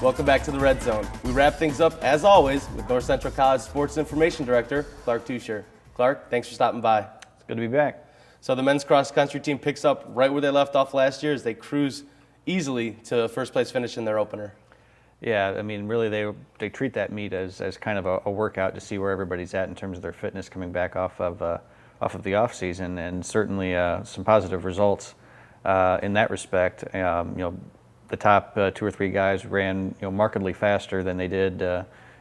Welcome back to the Red Zone. We wrap things up, as always, with North Central College Sports Information Director, Clark Teuscher. Clark, thanks for stopping by. It's good to be back. So the men's cross-country team picks up right where they left off last year as they cruise easily to a first-place finish in their opener. Yeah, I mean, really, they treat that meet as kind of a workout to see where everybody's at in terms of their fitness coming back off of the off season, and certainly some positive results in that respect. The top 2 or 3 guys ran markedly faster than they did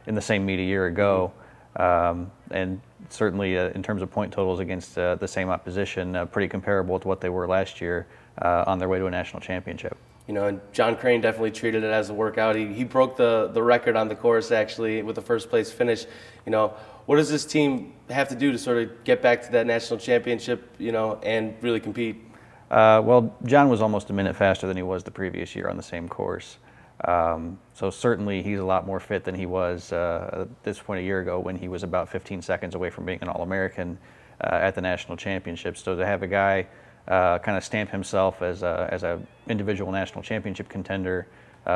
in the same meet a year ago, and certainly in terms of point totals against the same opposition, pretty comparable to what they were last year on their way to a national championship. And John Crane definitely treated it as a workout. He broke the record on the course, actually, with the first place finish. What does this team have to do to sort of get back to that national championship, and really compete? Well, John was almost a minute faster than he was the previous year on the same course. So certainly he's a lot more fit than he was at this point a year ago when he was about 15 seconds away from being an All-American at the national championships. So to have a guy kind of stamp himself as a individual national championship contender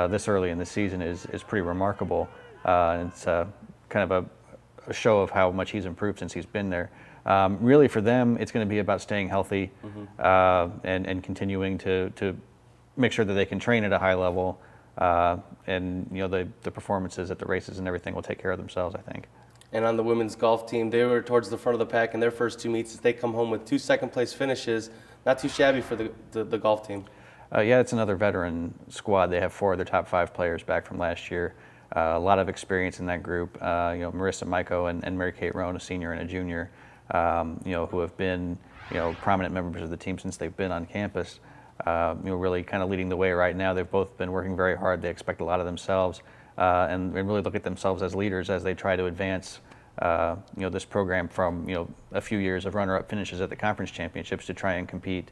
this early in the season is pretty remarkable. And it's kind of a show of how much he's improved since he's been there. Really for them, it's going to be about staying healthy and continuing to make sure that they can train at a high level. And the performances at the races and everything will take care of themselves, I think. And on the women's golf team, they were towards the front of the pack in their first 2 meets as they come home with 2 second-place finishes. Not too shabby for the golf team. Yeah, it's another veteran squad. They have 4 of their top 5 players back from last year. A lot of experience in that group. Marissa Maiko and Mary Kate Roan, a senior and a junior, who have been prominent members of the team since they've been on campus. Really kind of leading the way right now. They've both been working very hard. They expect a lot of themselves, and really look at themselves as leaders as they try to advance this program from a few years of runner-up finishes at the conference championships to try and compete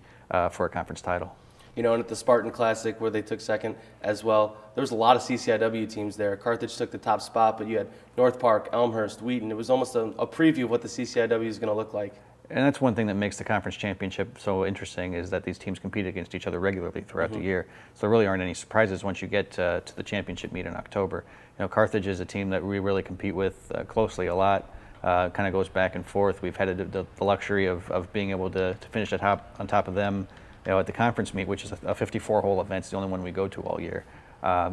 for a conference title. And at the Spartan Classic where they took second as well, there was a lot of CCIW teams there. Carthage took the top spot, but you had North Park, Elmhurst, Wheaton. It was almost a preview of what the CCIW is going to look like. And that's one thing that makes the conference championship so interesting is that these teams compete against each other regularly throughout the year. So there really aren't any surprises once you get to the championship meet in October. Carthage is a team that we really compete with closely a lot. Kind of goes back and forth. We've had the luxury of being able to finish on top of them at the conference meet, which is a 54-hole event. It's the only one we go to all year.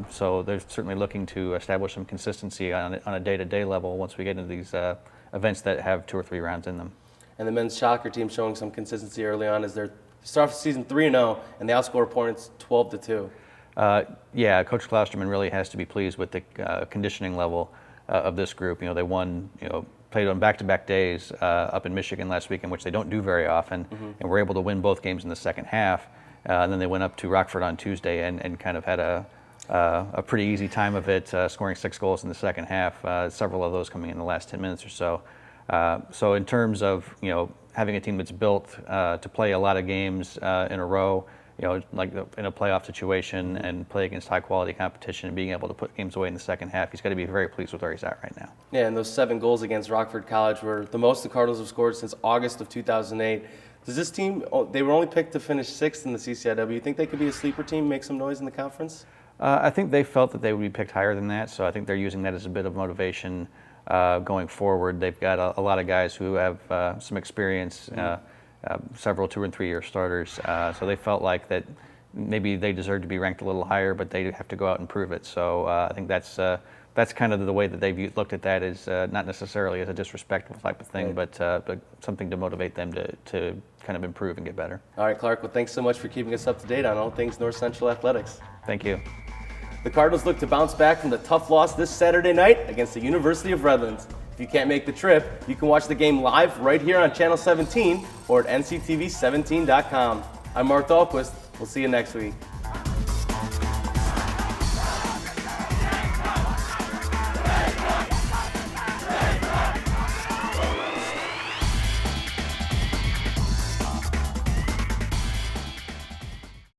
So they're certainly looking to establish some consistency on a day-to-day level once we get into these events that have 2 or 3 rounds in them. And the men's soccer team showing some consistency early on as they start off the season 3-0, and they outscore opponents 12-2. Yeah, Coach Klausterman really has to be pleased with the conditioning level of this group. They won, played on back-to-back days up in Michigan last weekend, which they don't do very often, and were able to win both games in the second half. And then they went up to Rockford on Tuesday and kind of had a pretty easy time of it, scoring 6 goals in the second half, several of those coming in the last 10 minutes or so. So in terms of having a team that's built to play a lot of games in a row, like in a playoff situation and play against high quality competition and being able to put games away in the second half, he's got to be very pleased with where he's at right now. Yeah, and those 7 goals against Rockford College were the most the Cardinals have scored since August of 2008. Does this team, they were only picked to finish 6th in the CCIW. You think they could be a sleeper team, make some noise in the conference? I think they felt that they would be picked higher than that, so I think they're using that as a bit of motivation going forward. They've got a lot of guys who have some experience, several 2- and 3-year starters, so they felt like that maybe they deserve to be ranked a little higher, but they have to go out and prove it. So I think that's kind of the way that they've looked at that, is not necessarily as a disrespectful type of thing, right, but something to motivate them to kind of improve and get better. All right, Clark, well, thanks so much for keeping us up to date on all things North Central athletics. Thank you. The Cardinals look to bounce back from the tough loss this Saturday night against the University of Redlands. If you can't make the trip, you can watch the game live right here on Channel 17 or at nctv17.com. I'm Mark Dahlquist. We'll see you next week.